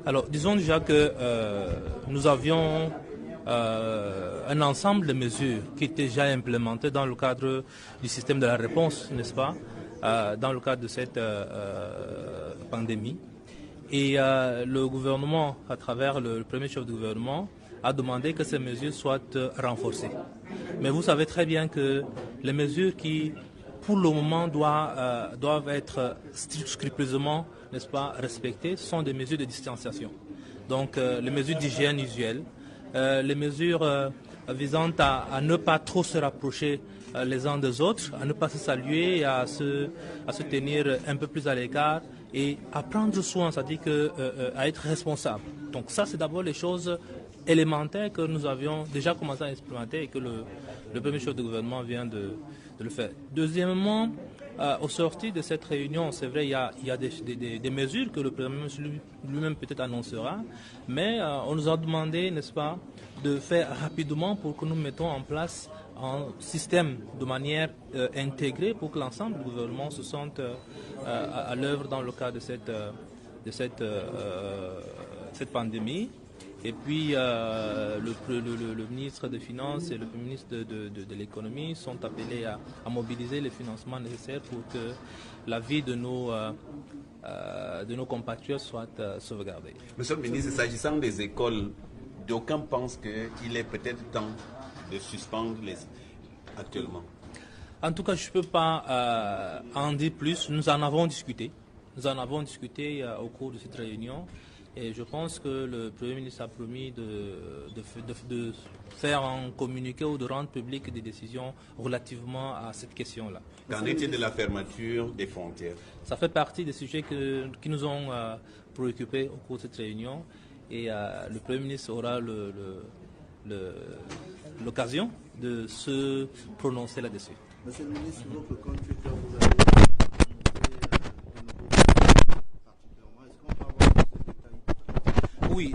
Alors, disons déjà que nous avions un ensemble de mesures qui étaient déjà implémentées dans le cadre du système de la réponse, n'est-ce pas, dans le cadre de cette pandémie. Et le gouvernement, à travers le premier chef du gouvernement, a demandé que ces mesures soient renforcées. Mais vous savez très bien que les mesures qui, pour le moment, doivent être scrupuleusement, n'est-ce pas, respectées, sont des mesures de distanciation. Donc, les mesures d'hygiène usuelles, les mesures visant à ne pas trop se rapprocher les uns des autres, à ne pas se saluer, à se tenir un peu plus à l'écart et à prendre soin, c'est-à-dire à être responsable. Donc ça, c'est d'abord les choses élémentaires que nous avions déjà commencé à expérimenter et que le premier chef de gouvernement vient de le faire. Deuxièmement, au sortir de cette réunion, c'est vrai, il y a des mesures que le Premier ministre lui-même peut-être annoncera, mais on nous a demandé, n'est-ce pas, de faire rapidement pour que nous mettons en place un système de manière intégrée pour que l'ensemble du gouvernement se sente à l'œuvre dans le cadre de cette pandémie. Et puis le ministre des Finances et le ministre de l'Économie sont appelés à mobiliser les financements nécessaires pour que la vie de nos compatriotes soit sauvegardée. Monsieur le ministre, s'agissant des écoles, d'aucuns pensent qu'il est peut-être temps de suspendre actuellement. En tout cas, je ne peux pas en dire plus. Nous en avons discuté. Au cours de cette réunion. Et je pense que le Premier ministre a promis de faire un communiqué ou de rendre public des décisions relativement à cette question-là. Qu'en est-il de la fermeture des frontières? Ça fait partie des sujets qui nous ont préoccupés au cours de cette réunion. Et le Premier ministre aura l'occasion de se prononcer là-dessus. Monsieur le ministre, sur votre compte Twitter, vous avez Oui.